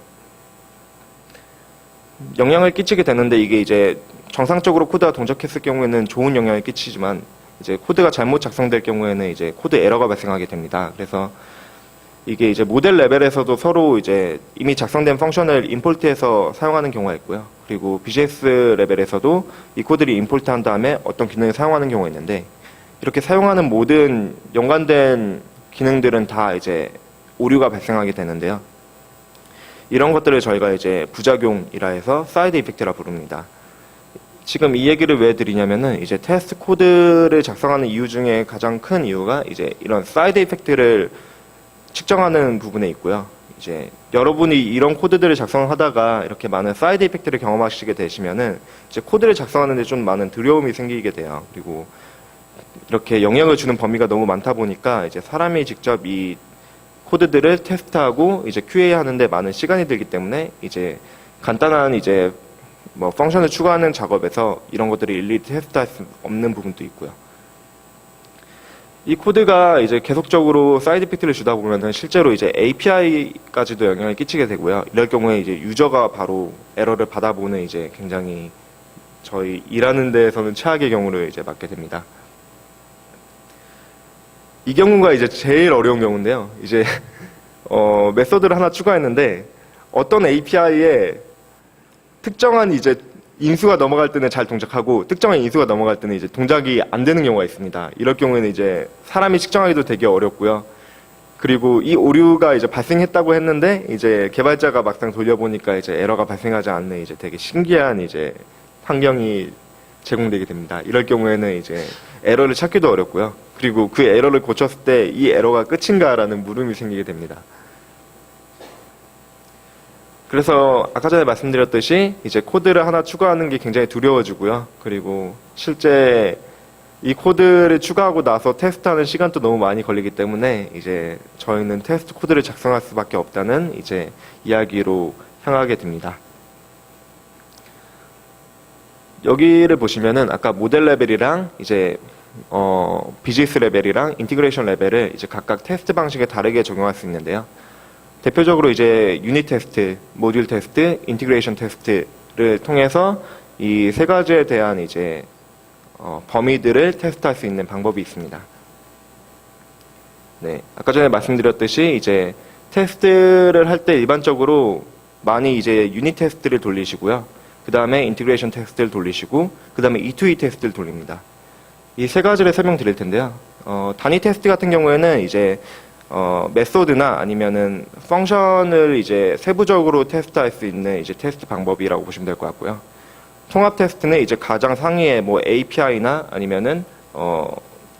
영향을 끼치게 되는데 이게 이제 정상적으로 코드가 동작했을 경우에는 좋은 영향을 끼치지만 이제 코드가 잘못 작성될 경우에는 이제 코드 에러가 발생하게 됩니다. 그래서 이게 이제 모델 레벨에서도 서로 이제 이미 작성된 펑션을 임포트해서 사용하는 경우가 있고요. 그리고 비즈니스 레벨에서도 이 코드를 임포트한 다음에 어떤 기능을 사용하는 경우가 있는데 이렇게 사용하는 모든 연관된 기능들은 다 이제 오류가 발생하게 되는데요. 이런 것들을 저희가 이제 부작용이라 해서 사이드 이펙트라 부릅니다. 지금 이 얘기를 왜 드리냐면은 이제 테스트 코드를 작성하는 이유 중에 가장 큰 이유가 이제 이런 사이드 이펙트를 측정하는 부분에 있고요. 이제 여러분이 이런 코드들을 작성하다가 이렇게 많은 사이드 이펙트를 경험하시게 되시면은 이제 코드를 작성하는데 좀 많은 두려움이 생기게 돼요. 그리고 이렇게 영향을 주는 범위가 너무 많다 보니까 이제 사람이 직접 이 코드들을 테스트하고 이제 QA 하는데 많은 시간이 들기 때문에 이제 간단한 이제 뭐 펑션을 추가하는 작업에서 이런 것들을 일일이 테스트할 수 없는 부분도 있고요. 이 코드가 이제 계속적으로 사이드 이펙트를 주다 보면은 실제로 이제 API까지도 영향을 끼치게 되고요. 이럴 경우에 이제 유저가 바로 에러를 받아보는 이제 굉장히 저희 일하는 데에서는 최악의 경우를 이제 맞게 됩니다. 이 경우가 이제 제일 어려운 경우인데요. 이제 메서드를 하나 추가했는데 어떤 API에 특정한 이제 인수가 넘어갈 때는 잘 동작하고 특정한 인수가 넘어갈 때는 이제 동작이 안 되는 경우가 있습니다. 이럴 경우에는 이제 사람이 측정하기도 되게 어렵고요. 그리고 이 오류가 이제 발생했다고 했는데 이제 개발자가 막상 돌려보니까 이제 에러가 발생하지 않는 이제 되게 신기한 이제 환경이 제공되게 됩니다. 이럴 경우에는 이제 에러를 찾기도 어렵고요. 그리고 그 에러를 고쳤을 때 이 에러가 끝인가라는 물음이 생기게 됩니다. 그래서 아까 전에 말씀드렸듯이 이제 코드를 하나 추가하는 게 굉장히 두려워지고요. 그리고 실제 이 코드를 추가하고 나서 테스트하는 시간도 너무 많이 걸리기 때문에 이제 저희는 테스트 코드를 작성할 수밖에 없다는 이제 이야기로 향하게 됩니다. 여기를 보시면은 아까 모델 레벨이랑 이제 비즈니스 레벨이랑 인티그레이션 레벨을 이제 각각 테스트 방식에 다르게 적용할 수 있는데요. 대표적으로 이제 유닛 테스트, 모듈 테스트, 인티그레이션 테스트를 통해서 이 세 가지에 대한 이제 범위들을 테스트할 수 있는 방법이 있습니다. 네, 아까 전에 말씀드렸듯이 이제 테스트를 할 때 일반적으로 많이 이제 유닛 테스트를 돌리시고요. 그 다음에 인티그레이션 테스트를 돌리시고, 그 다음에 E2E 테스트를 돌립니다. 이 세 가지를 설명드릴 텐데요. 단위 테스트 같은 경우에는 이제 메소드나 아니면은 펑션을 이제 세부적으로 테스트할 수 있는 이제 테스트 방법이라고 보시면 될 것 같고요. 통합 테스트는 이제 가장 상위에 뭐 API나 아니면은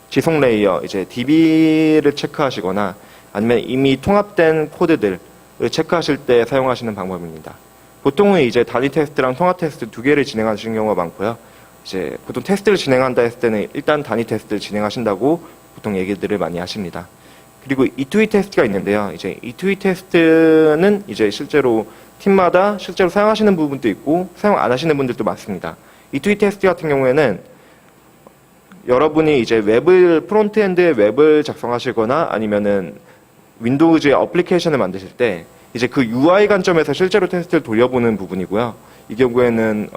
지속 레이어 이제 DB를 체크하시거나 아니면 이미 통합된 코드들을 체크하실 때 사용하시는 방법입니다. 보통은 이제 단위 테스트랑 통합 테스트 두 개를 진행하시는 경우가 많고요. 이제 보통 테스트를 진행한다 했을 때는 일단 단위 테스트를 진행하신다고 보통 얘기들을 많이 하십니다. 그리고 E2E 테스트가 있는데요. 이제 E2E 테스트는 이제 실제로 팀마다 실제로 사용하시는 부분도 있고 사용 안 하시는 분들도 많습니다. E2E 테스트 같은 경우에는 여러분이 이제 웹을 프론트엔드에 웹을 작성하시거나 아니면은 윈도우즈의 어플리케이션을 만드실 때 이제 그 UI 관점에서 실제로 테스트를 돌려보는 부분이고요. 이 경우에는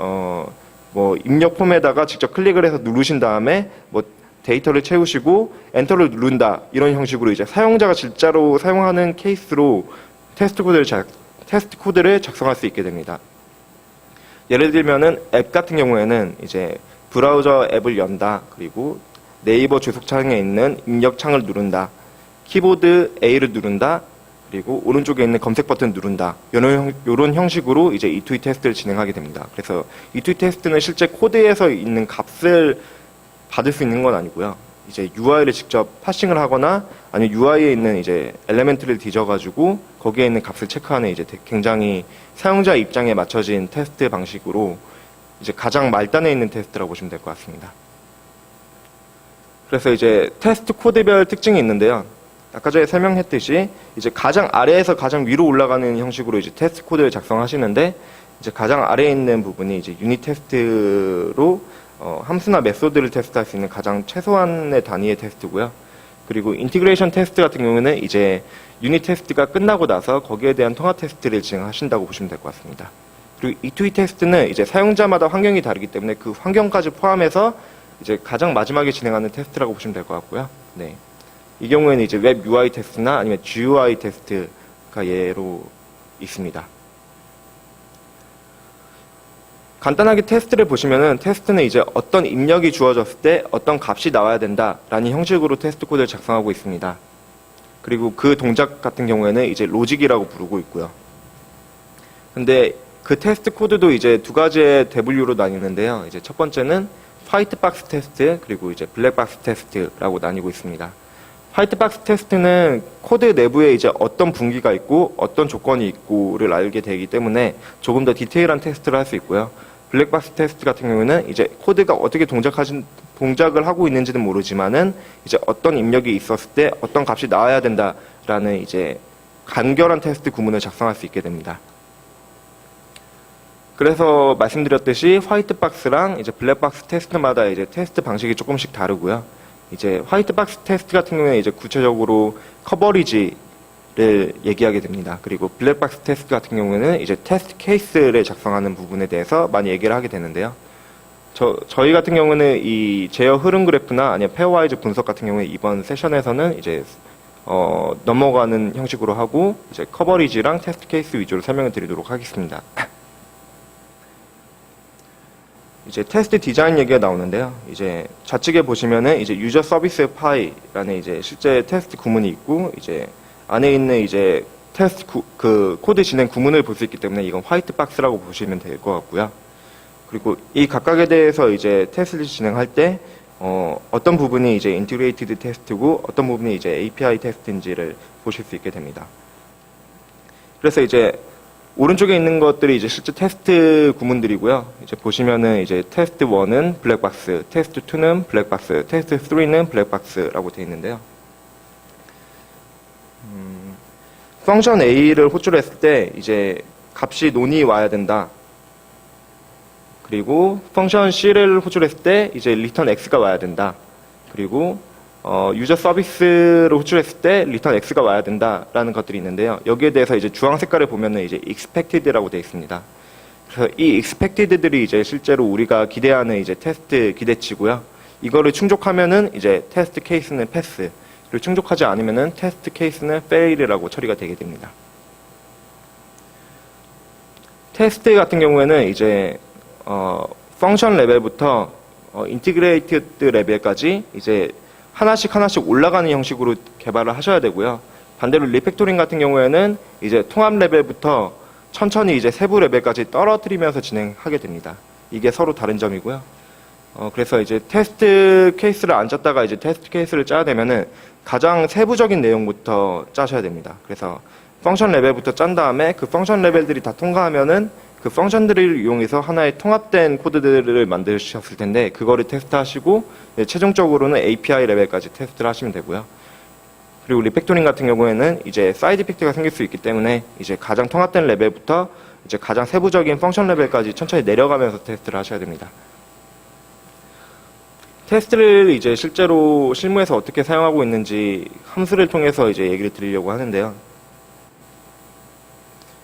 뭐 입력 폼에다가 직접 클릭을 해서 누르신 다음에 뭐 데이터를 채우시고 엔터를 누른다 이런 형식으로 이제 사용자가 실제로 사용하는 케이스로 테스트 코드를 작성할 수 있게 됩니다. 예를 들면은 앱 같은 경우에는 이제 브라우저 앱을 연다, 그리고 네이버 주소창에 있는 입력창을 누른다, 키보드 A를 누른다, 그리고 오른쪽에 있는 검색 버튼 누른다. 이런 형식으로 이제 E2E 테스트를 진행하게 됩니다. 그래서 E2E 테스트는 실제 코드에서 있는 값을 받을 수 있는 건 아니고요. 이제 UI를 직접 파싱을 하거나 아니면 UI에 있는 이제 엘레멘트를 뒤져가지고 거기에 있는 값을 체크하는 이제 굉장히 사용자 입장에 맞춰진 테스트 방식으로 이제 가장 말단에 있는 테스트라고 보시면 될 것 같습니다. 그래서 이제 테스트 코드별 특징이 있는데요. 아까 전에 설명했듯이 이제 가장 아래에서 가장 위로 올라가는 형식으로 이제 테스트 코드를 작성하시는데 이제 가장 아래에 있는 부분이 이제 유닛 테스트로 함수나 메소드를 테스트할 수 있는 가장 최소한의 단위의 테스트고요. 그리고 인티그레이션 테스트 같은 경우는 이제 유닛 테스트가 끝나고 나서 거기에 대한 통합 테스트를 진행하신다고 보시면 될 것 같습니다. 그리고 E2E 테스트는 이제 사용자마다 환경이 다르기 때문에 그 환경까지 포함해서 이제 가장 마지막에 진행하는 테스트라고 보시면 될 것 같고요. 네. 이 경우에는 이제 웹 UI 테스트나 아니면 GUI 테스트가 예로 있습니다. 간단하게 테스트를 보시면은 테스트는 이제 어떤 입력이 주어졌을 때 어떤 값이 나와야 된다라는 형식으로 테스트 코드를 작성하고 있습니다. 그리고 그 동작 같은 경우에는 이제 로직이라고 부르고 있고요. 근데 그 테스트 코드도 이제 두 가지의 대분류로 나뉘는데요. 이제 첫 번째는 화이트 박스 테스트, 그리고 이제 블랙 박스 테스트라고 나뉘고 있습니다. 화이트 박스 테스트는 코드 내부에 이제 어떤 분기가 있고 어떤 조건이 있고를 알게 되기 때문에 조금 더 디테일한 테스트를 할 수 있고요. 블랙 박스 테스트 같은 경우는 이제 코드가 어떻게 동작을 하고 있는지는 모르지만은 이제 어떤 입력이 있었을 때 어떤 값이 나와야 된다라는 이제 간결한 테스트 구문을 작성할 수 있게 됩니다. 그래서 말씀드렸듯이 화이트 박스랑 이제 블랙 박스 테스트마다 이제 테스트 방식이 조금씩 다르고요. 이제 화이트 박스 테스트 같은 경우에 이제 구체적으로 커버리지를 얘기하게 됩니다. 그리고 블랙 박스 테스트 같은 경우에는 이제 테스트 케이스를 작성하는 부분에 대해서 많이 얘기를 하게 되는데요. 저희 같은 경우는 이 제어 흐름 그래프나 아니면 페어와이즈 분석 같은 경우에 이번 세션에서는 이제 넘어가는 형식으로 하고 이제 커버리지랑 테스트 케이스 위주로 설명을 드리도록 하겠습니다. 이제 테스트 디자인 얘기가 나오는데요. 이제 좌측에 보시면은 이제 유저 서비스 파이라는 이제 실제 테스트 구문이 있고 이제 안에 있는 이제 테스트 그 코드 진행 구문을 볼 수 있기 때문에 이건 화이트 박스라고 보시면 될 것 같고요. 그리고 이 각각에 대해서 이제 테스트를 진행할 때 어떤 부분이 이제 인티그레이티드 테스트고 어떤 부분이 이제 API 테스트인지를 보실 수 있게 됩니다. 그래서 이제 오른쪽에 있는 것들이 이제 실제 테스트 구문들이고요. 이제 보시면은 이제 테스트 1은 블랙박스, 테스트 2는 블랙박스, 테스트 3는 블랙박스라고 되어 있는데요. 펑션 A를 호출했을 때 이제 값이 논이 와야 된다. 그리고 펑션 C를 호출했을 때 이제 리턴 X가 와야 된다. 그리고 유저 서비스를 호출했을 때 리턴 X가 와야 된다라는 것들이 있는데요. 여기에 대해서 이제 주황 색깔을 보면은 이제 expected라고 되어 있습니다. 그래서 이 expected들이 이제 실제로 우리가 기대하는 이제 테스트 기대치고요. 이거를 충족하면은 이제 테스트 케이스는 패스, 그리고 충족하지 않으면은 테스트 케이스는 fail이라고 처리가 되게 됩니다. 테스트 같은 경우에는 이제 펑션 레벨부터 인티그레이티드 레벨까지 이제 하나씩 올라가는 형식으로 개발을 하셔야 되고요. 반대로 리팩토링 같은 경우에는 이제 통합 레벨부터 천천히 이제 세부 레벨까지 떨어뜨리면서 진행하게 됩니다. 이게 서로 다른 점이고요. 그래서 이제 테스트 케이스를 안 짰다가 이제 테스트 케이스를 짜야 되면은 가장 세부적인 내용부터 짜셔야 됩니다. 그래서 펑션 레벨부터 짠 다음에 그 펑션 레벨들이 다 통과하면은 그 펑션들을 이용해서 하나의 통합된 코드들을 만드셨을 텐데 그거를 테스트하시고 최종적으로는 API 레벨까지 테스트를 하시면 되고요. 그리고 리팩토링 같은 경우에는 이제 사이드 이펙트가 생길 수 있기 때문에 이제 가장 통합된 레벨부터 이제 가장 세부적인 펑션 레벨까지 천천히 내려가면서 테스트를 하셔야 됩니다. 테스트를 이제 실제로 실무에서 어떻게 사용하고 있는지 함수를 통해서 이제 얘기를 드리려고 하는데요.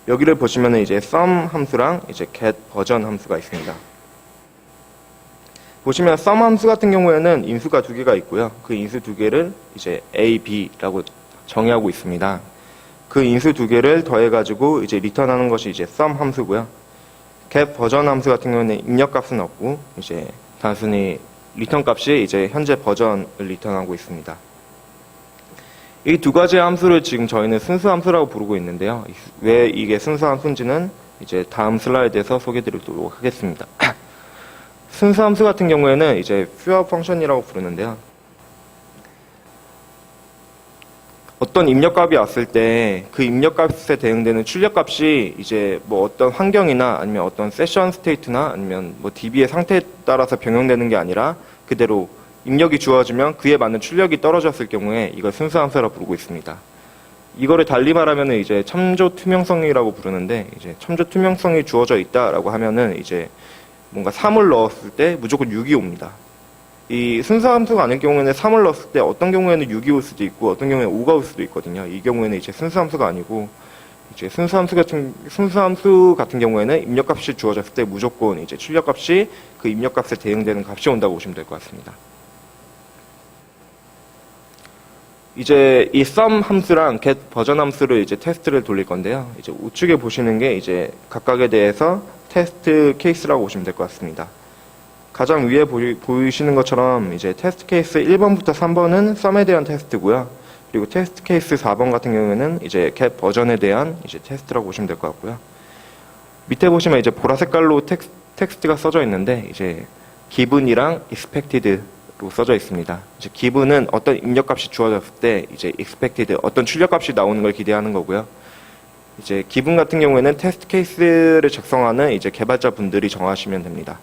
여기를 보시면은 이제 sum 함수랑 이제 get 버전 함수가 있습니다. 보시면 sum 함수 같은 경우에는 인수가 두 개가 있고요. 그 인수 두 개를 이제 a, b라고 정의하고 있습니다. 그 인수 두 개를 더해가지고 이제 리턴하는 것이 이제 sum 함수고요. get 버전 함수 같은 경우는 입력값은 없고 이제 단순히 리턴 값이 이제 현재 버전을 리턴하고 있습니다. 이 두 가지 함수를 지금 저희는 순수 함수라고 부르고 있는데요. 왜 이게 순수 함수인지는 이제 다음 슬라이드에서 소개드리도록 하겠습니다. 순수 함수 같은 경우에는 이제 pure function이라고 부르는데요. 어떤 입력값이 왔을 때 그 입력값에 대응되는 출력값이 이제 뭐 어떤 환경이나 아니면 어떤 세션 스테이트나 아니면 뭐 DB의 상태에 따라서 변경되는 게 아니라 그대로 입력이 주어지면 그에 맞는 출력이 떨어졌을 경우에 이걸 순수 함수라고 부르고 있습니다. 이거를 달리 말하면 이제 참조 투명성이라고 부르는데 이제 참조 투명성이 주어져 있다라고 하면은 이제 뭔가 3을 넣었을 때 무조건 6이 옵니다. 이 순수 함수가 아닐 경우에는 3을 넣었을 때 어떤 경우에는 6이 올 수도 있고 어떤 경우에는 5가 올 수도 있거든요. 이 경우에는 이제 순수 함수가 아니고 이제 순수 함수 같은 경우에는 입력값이 주어졌을 때 무조건 이제 출력값이 그 입력값에 대응되는 값이 온다고 보시면 될 것 같습니다. 이제 이 sum 함수랑 get 버전 함수를 이제 테스트를 돌릴 건데요. 이제 우측에 보시는 게 이제 각각에 대해서 테스트 케이스라고 보시면 될 것 같습니다. 가장 위에 보이시는 것처럼 이제 테스트 케이스 1번부터 3번은 sum에 대한 테스트고요. 그리고 테스트 케이스 4번 같은 경우에는 이제 get 버전에 대한 이제 테스트라고 보시면 될 것 같고요. 밑에 보시면 이제 보라 색깔로 텍스트가 써져 있는데 이제 given이랑 expected 로 써져 있습니다. 이제 given은 어떤 입력값이 주어졌을 때 이제 expected 어떤 출력값이 나오는 걸 기대하는 거고요. 이제 given 같은 경우에는 테스트 케이스를 작성하는 이제 개발자 분들이 정하시면 됩니다.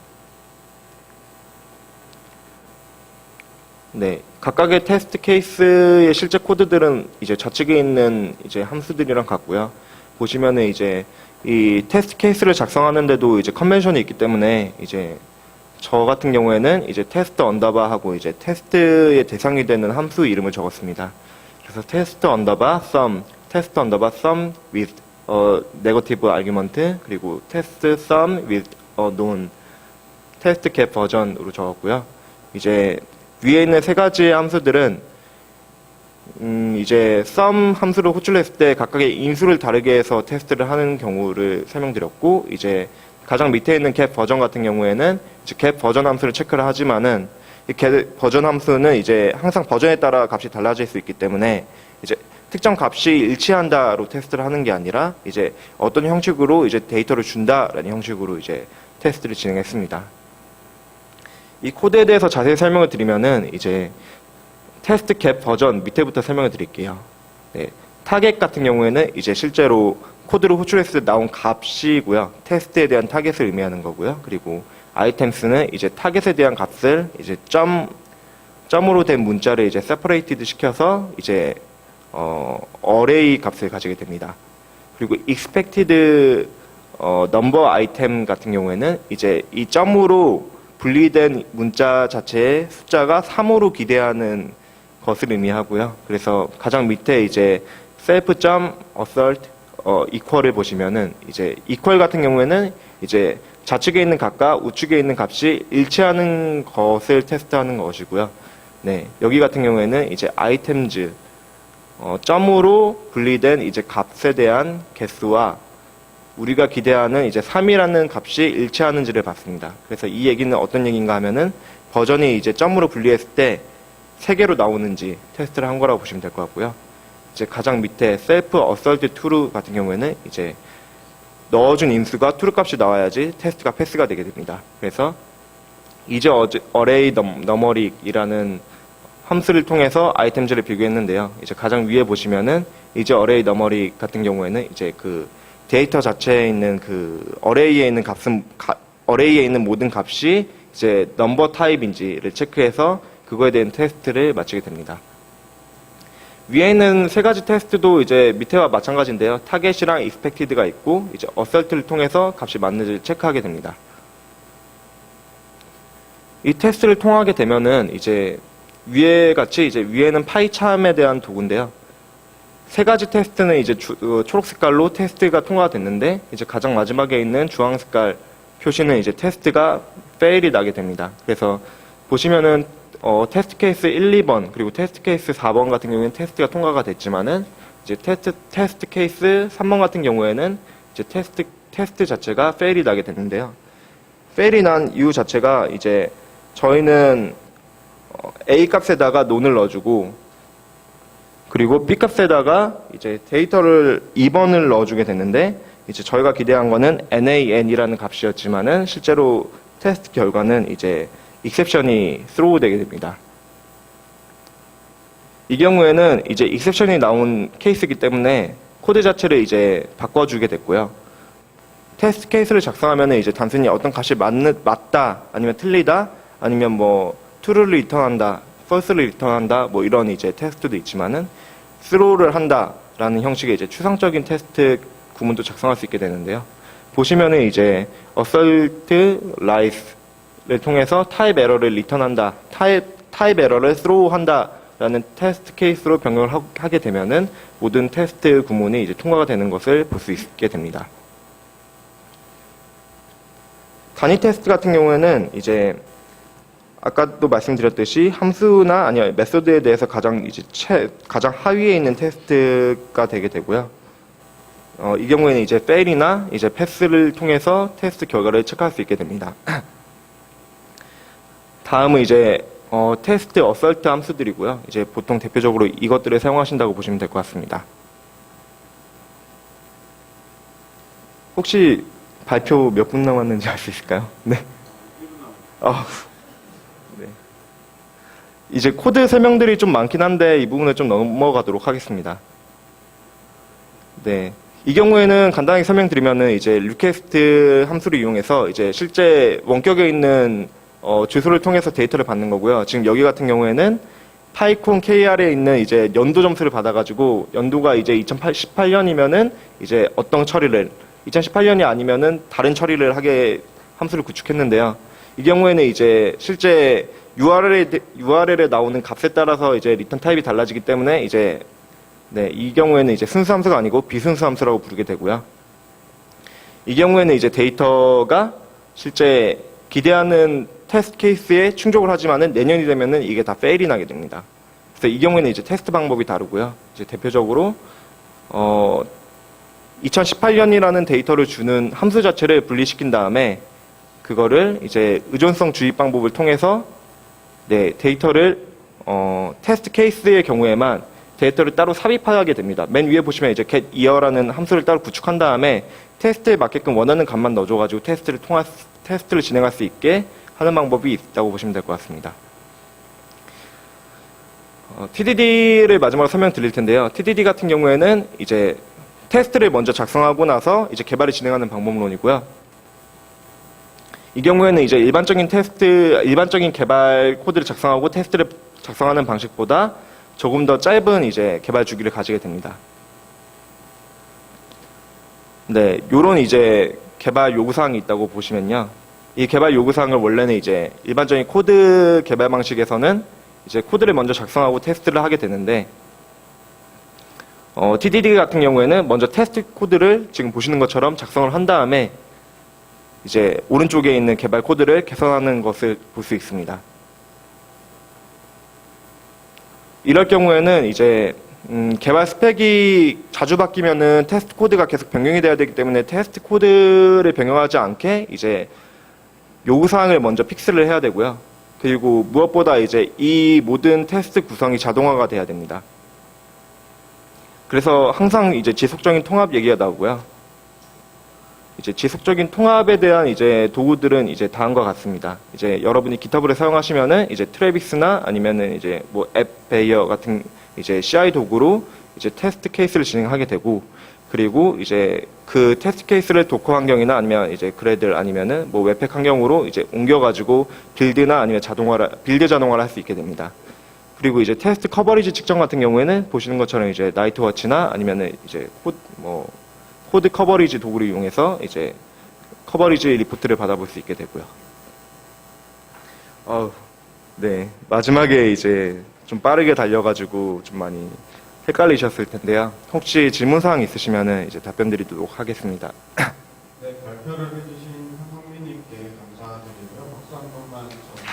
네, 각각의 테스트 케이스의 실제 코드들은 이제 좌측에 있는 이제 함수들이랑 같고요. 보시면은 이제 이 테스트 케이스를 작성하는데도 이제 컨벤션이 있기 때문에 이제 저 같은 경우에는 이제 테스트 언더바 하고 이제 테스트의 대상이 되는 함수 이름을 적었습니다. 그래서 테스트 언더바 sum, 테스트 언더바 sum with negative argument, 그리고 테스트 sum with known, 테스트 get 버전으로 적었고요. 이제 위에 있는 세 가지 함수들은 이제 sum 함수를 호출했을 때 각각의 인수를 다르게 해서 테스트를 하는 경우를 설명드렸고, 이제 가장 밑에 있는 get 버전 같은 경우에는 이제 get 버전 함수를 체크를 하지만은 이 get 버전 함수는 이제 항상 버전에 따라 값이 달라질 수 있기 때문에 이제 특정 값이 일치한다로 테스트를 하는 게 아니라 이제 어떤 형식으로 이제 데이터를 준다라는 형식으로 이제 테스트를 진행했습니다. 이 코드에 대해서 자세히 설명을 드리면은 이제 테스트 캡 버전 밑에부터 설명을 드릴게요. 네, 타겟 같은 경우에는 이제 실제로 코드를 호출했을 때 나온 값이고요. 테스트에 대한 타겟을 의미하는 거고요. 그리고 아이템스는 이제 타겟에 대한 값을 이제 점으로 된 문자를 이제 세퍼레이티드 시켜서 이제 어레이 값을 가지게 됩니다. 그리고 expected number 아이템 같은 경우에는 이제 이 점으로 분리된 문자 자체의 숫자가 3으로 기대하는 것을 의미하고요. 그래서 가장 밑에 이제 self.assert equal을 보시면은 이제 equal 같은 경우에는 이제 좌측에 있는 값과 우측에 있는 값이 일치하는 것을 테스트하는 것이고요. 네, 여기 같은 경우에는 이제 items 점으로 분리된 이제 값에 대한 개수와 우리가 기대하는 이제 3이라는 값이 일치하는지를 봤습니다. 그래서 이 얘기는 어떤 얘기인가 하면은 버전이 이제 점으로 분리했을 때 3개로 나오는지 테스트를 한 거라고 보시면 될 것 같고요. 이제 가장 밑에 self assert true 같은 경우에는 이제 넣어준 인수가 true 값이 나와야지 테스트가 패스가 되게 됩니다. 그래서 이제 array numeric이라는 함수를 통해서 아이템즈를 비교했는데요. 이제 가장 위에 보시면은 이제 array numeric 같은 경우에는 이제 그 데이터 자체에 있는 그 array에 있는 array에 있는 모든 값이 이제 number type인지를 체크해서 그거에 대한 테스트를 마치게 됩니다. 위에 있는 세 가지 테스트도 이제 밑에와 마찬가지인데요. 타겟이랑 expected가 있고 이제 assert를 통해서 값이 맞는지를 체크하게 됩니다. 이 테스트를 통하게 되면은 이제 위에 같이 이제 위에는 파이참에 대한 도구인데요. 세 가지 테스트는 이제 초록 색깔로 테스트가 통과가 됐는데 이제 가장 마지막에 있는 주황 색깔 표시는 이제 테스트가 fail이 나게 됩니다. 그래서 보시면은 테스트 케이스 1, 2번 그리고 테스트 케이스 4번 같은 경우에는 테스트가 통과가 됐지만은 이제 테스트 케이스 3번 같은 경우에는 이제 테스트 자체가 fail이 나게 됐는데요. fail이 난 이유 자체가 이제 저희는 A 값에다가 논을 넣어주고 그리고 B 값에다가 이제 데이터를 2번을 넣어주게 됐는데 이제 저희가 기대한 거는 NaN이라는 값이었지만은 실제로 테스트 결과는 이제 exception이 throw 되게 됩니다. 이 경우에는 이제 exception이 나온 케이스이기 때문에 코드 자체를 이제 바꿔주게 됐고요. 테스트 케이스를 작성하면은 이제 단순히 어떤 값이 맞다 아니면 틀리다 아니면 뭐 true를 리턴한다, false를 리턴한다 뭐 이런 이제 테스트도 있지만은 throw를 한다라는 형식의 이제 추상적인 테스트 구문도 작성할 수 있게 되는데요. 보시면은 이제 assert lie를 통해서 타입 에러를 리턴한다, 타입 에러를 throw한다라는 테스트 케이스로 변경을 하게 되면은 모든 테스트 구문이 이제 통과가 되는 것을 볼 수 있게 됩니다. 단위 테스트 같은 경우에는 이제 아까도 말씀드렸듯이 함수나 아니면 메소드에 대해서 가장 하위에 있는 테스트가 되게 되고요. 이 경우에는 이제 fail이나 이제 pass를 통해서 테스트 결과를 체크할 수 있게 됩니다. 다음은 이제 테스트 assert 함수들이고요. 이제 보통 대표적으로 이것들을 사용하신다고 보시면 될 것 같습니다. 혹시 발표 몇 분 남았는지 알 수 있을까요? 네. 네. 이제 코드 설명들이 좀 많긴 한데 이 부분을 좀 넘어가도록 하겠습니다. 네. 이 경우에는 간단하게 설명드리면은 이제 request 함수를 이용해서 이제 실제 원격에 있는 주소를 통해서 데이터를 받는 거고요. 지금 여기 같은 경우에는 파이콘 KR에 있는 이제 연도 점수를 받아가지고 연도가 이제 2018년이면은 이제 어떤 처리를 2018년이 아니면은 다른 처리를 하게 함수를 구축했는데요. 이 경우에는 이제 실제 URL에 나오는 값에 따라서 이제 리턴 타입이 달라지기 때문에 이제 네, 이 경우에는 이제 순수 함수가 아니고 비순수 함수라고 부르게 되고요. 이 경우에는 이제 데이터가 실제 기대하는 테스트 케이스에 충족을 하지만은 내년이 되면은 이게 다 페일이 나게 됩니다. 그래서 이 경우에는 이제 테스트 방법이 다르고요. 이제 대표적으로 2018년이라는 데이터를 주는 함수 자체를 분리시킨 다음에 그거를 이제 의존성 주입 방법을 통해서 네, 데이터를 테스트 케이스의 경우에만 데이터를 따로 삽입하게 됩니다. 맨 위에 보시면 이제 get year라는 함수를 따로 구축한 다음에 테스트에 맞게끔 원하는 값만 넣어줘가지고 테스트를 진행할 수 있게 하는 방법이 있다고 보시면 될 것 같습니다. TDD를 마지막으로 설명드릴 텐데요. TDD 같은 경우에는 이제 테스트를 먼저 작성하고 나서 이제 개발을 진행하는 방법론이고요. 이 경우에는 이제 일반적인 개발 코드를 작성하고 테스트를 작성하는 방식보다 조금 더 짧은 이제 개발 주기를 가지게 됩니다. 네, 요런 이제 개발 요구사항이 있다고 보시면요. 이 개발 요구사항을 원래는 이제 일반적인 코드 개발 방식에서는 이제 코드를 먼저 작성하고 테스트를 하게 되는데, TDD 같은 경우에는 먼저 테스트 코드를 지금 보시는 것처럼 작성을 한 다음에 이제 오른쪽에 있는 개발 코드를 개선하는 것을 볼 수 있습니다. 이럴 경우에는 이제 개발 스펙이 자주 바뀌면은 테스트 코드가 계속 변경이 돼야 되기 때문에 테스트 코드를 변경하지 않게 이제 요구사항을 먼저 픽스를 해야 되고요. 그리고 무엇보다 이제 이 모든 테스트 구성이 자동화가 돼야 됩니다. 그래서 항상 이제 지속적인 통합 얘기가 나오고요. 이제 지속적인 통합에 대한 이제 도구들은 이제 다음과 같습니다. 이제 여러분이 GitHub를 사용하시면은 이제 트래비스나 아니면은 이제 뭐 앱베이어 같은 이제 CI 도구로 이제 테스트 케이스를 진행하게 되고, 그리고 이제 그 테스트 케이스를 도커 환경이나 아니면 이제 그래들 아니면은 뭐 웹팩 환경으로 이제 옮겨가지고 빌드나 아니면 빌드 자동화를 할 수 있게 됩니다. 그리고 이제 테스트 커버리지 측정 같은 경우에는 보시는 것처럼 이제 나이트워치나 아니면은 이제 코드 커버리지 도구를 이용해서 이제 커버리지 리포트를 받아볼 수 있게 되고요. 네. 마지막에 이제 좀 빠르게 달려가지고 좀 많이 헷갈리셨을 텐데요. 혹시 질문사항 있으시면은 이제 답변 드리도록 하겠습니다. 네, 발표를 해주신 한성민님께 감사드리고요. 박수 한 번만 쳐주세요.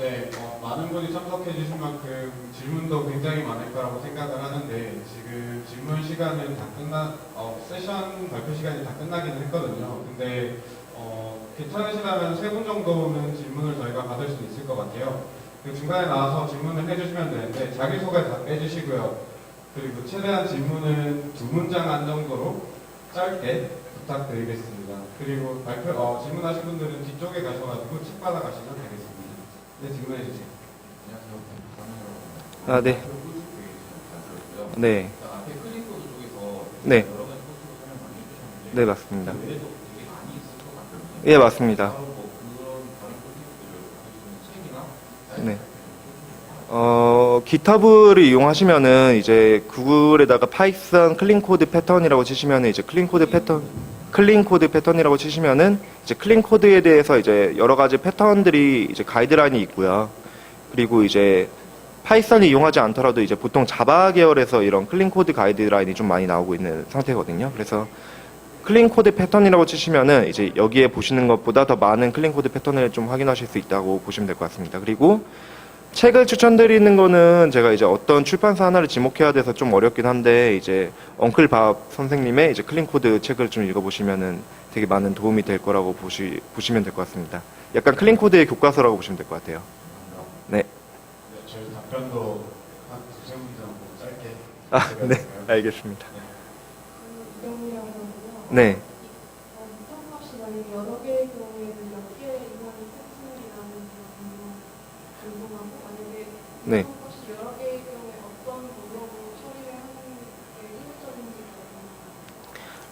네, 많은 분이 참석해 주신 만큼 질문도 굉장히 많을 거라고 생각을 하는데, 지금 질문 시간은 세션 발표 시간이 다 끝나기는 했거든요. 근데 괜찮으시다면 3분 정도는 질문을 저희가 받을 수 있을 것 같아요. 그 중간에 나와서 질문을 해주시면 되는데 자기소개 다 빼주시고요. 그리고 최대한 질문은 2문장 한 정도로 짧게 부탁드리겠습니다. 그리고 질문하신 분들은 뒤쪽에 가셔가지고 책 받아가시면 되겠습니다. 네, 질문해주세요. 아, 네. 네. 앞에 클릭코드 쪽에서 네. 여러 가지 코드로 설명 많이 해주셨는데 네, 맞습니다. 그 외에도 되게 많이 있을 것 같거든요. 예, 맞습니다. 바로 뭐 그런 다른 코드들을 가지고 있는 책이나 GitHub를 이용하시면은 이제 구글에다가 파이썬 클린 코드 패턴이라고 치시면은 이제 클린 코드 패턴이라고 치시면은 이제 클린 코드에 대해서 이제 여러 가지 패턴들이 이제 가이드라인이 있고요. 그리고 이제 파이썬을 이용하지 않더라도 이제 보통 자바 계열에서 이런 클린 코드 가이드라인이 좀 많이 나오고 있는 상태거든요. 그래서 클린 코드 패턴이라고 치시면은 이제 여기에 보시는 것보다 더 많은 클린 코드 패턴을 좀 확인하실 수 있다고 보시면 될 것 같습니다. 그리고 책을 추천드리는 거는 제가 이제 어떤 출판사 하나를 지목해야 돼서 좀 어렵긴 한데, 이제 엉클 밥 선생님의 이제 클린 코드 책을 좀 읽어보시면은 되게 많은 도움이 될 거라고 보시면 될 것 같습니다. 약간 클린 코드의 교과서라고 보시면 될 것 같아요. 네. 네, 저희 답변도 한 2-3분 정도 짧게. 네, 알겠습니다. 이경이라고 하고요. 네. 리턴값이 만약에 여러 개의 경우에는 몇 개의 이상이 팩스이라는 궁금하고, 만약에 네. 리턴값이 여러 개의 경우에 어떤 방법으로 처리를 하는 게 효율적인지 궁금합니다.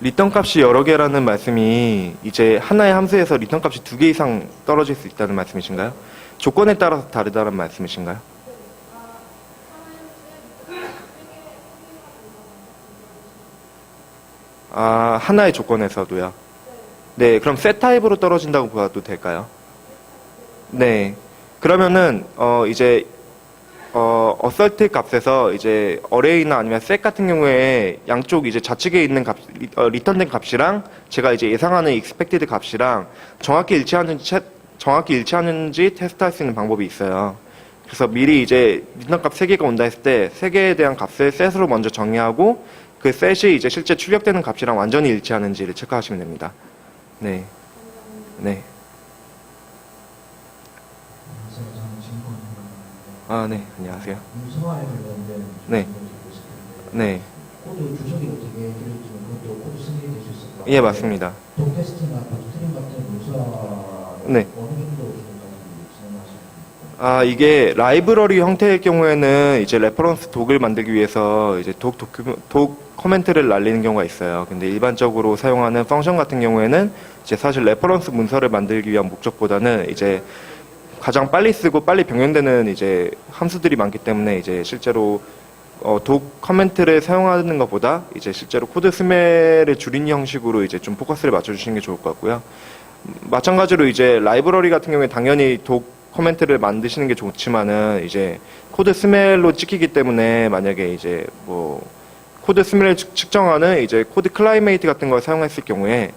리턴 값이 여러 개라는 말씀이 이제 하나의 함수에서 리턴 값이 2개 이상 떨어질 수 있다는 말씀이신가요? 조건에 따라서 다르다는 말씀이신가요? 하나의 조건에서도요. 네, 그럼 셋 타입으로 떨어진다고 봐도 될까요? 네. 그러면은 이제 어설트 값에서 이제 어레이나 아니면 셋 같은 경우에 양쪽 이제 좌측에 있는 값, 리턴된 값이랑 제가 이제 예상하는 expected 값이랑 정확히 일치하는지 테스트할 수 있는 방법이 있어요. 그래서 미리 이제 리턴 값 3개가 온다 했을 때 3개에 대한 값을 셋으로 먼저 정의하고 그 셋이 이제 실제 출력되는 값이랑 완전히 일치하는지를 체크하시면 됩니다. 네. 네. 안녕하세요. 저는 진권이라고 하는데 네. 안녕하세요. 문서화에 관련된 네. 질문을 드리고 싶은데 네. 코드 주석이 어떻게 되는지는 그것도 또 코드 승인이 될 수 있을 것 예, 맞습니다. 독 테스트나 독스트림 같은 문서를 네. 어느 정도 기준까지 진행하시는 겁니까? 아, 이게 라이브러리 형태일 경우에는 이제 레퍼런스 독을 만들기 위해서 이제 독 코멘트를 날리는 경우가 있어요. 근데 일반적으로 사용하는 펑션 같은 경우에는 이제 사실 레퍼런스 문서를 만들기 위한 목적보다는 이제 가장 빨리 쓰고 빨리 변경되는 이제 함수들이 많기 때문에 이제 실제로 독 커멘트를 사용하는 것보다 이제 실제로 코드 스멜을 줄인 형식으로 이제 좀 포커스를 맞춰주시는 게 좋을 것 같고요. 마찬가지로 이제 라이브러리 같은 경우에 당연히 독 커멘트를 만드시는 게 좋지만은 이제 코드 스멜로 찍히기 때문에 만약에 이제 뭐 코드 스멜을 측정하는 이제 코드 클라이메이트 같은 걸 사용했을 경우에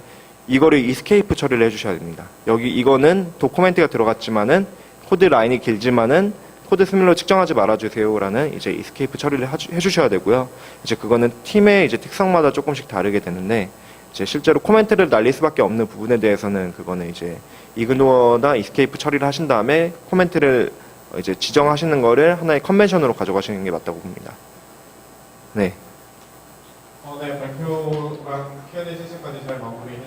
이거를 이스케이프 처리를 해주셔야 됩니다. 여기 이거는 독 코멘트가 들어갔지만은 코드 라인이 길지만은 코드 스멜로 측정하지 말아주세요라는 이제 이스케이프 처리를 해주셔야 되고요. 이제 그거는 팀의 이제 특성마다 조금씩 다르게 되는데 이제 실제로 코멘트를 날릴 수밖에 없는 부분에 대해서는 그거는 이제 이그노어나 이스케이프 처리를 하신 다음에 코멘트를 이제 지정하시는 거를 하나의 컨벤션으로 가져가시는 게 맞다고 봅니다. 네. 네, 발표랑 Q&A 세션까지 잘 마무리해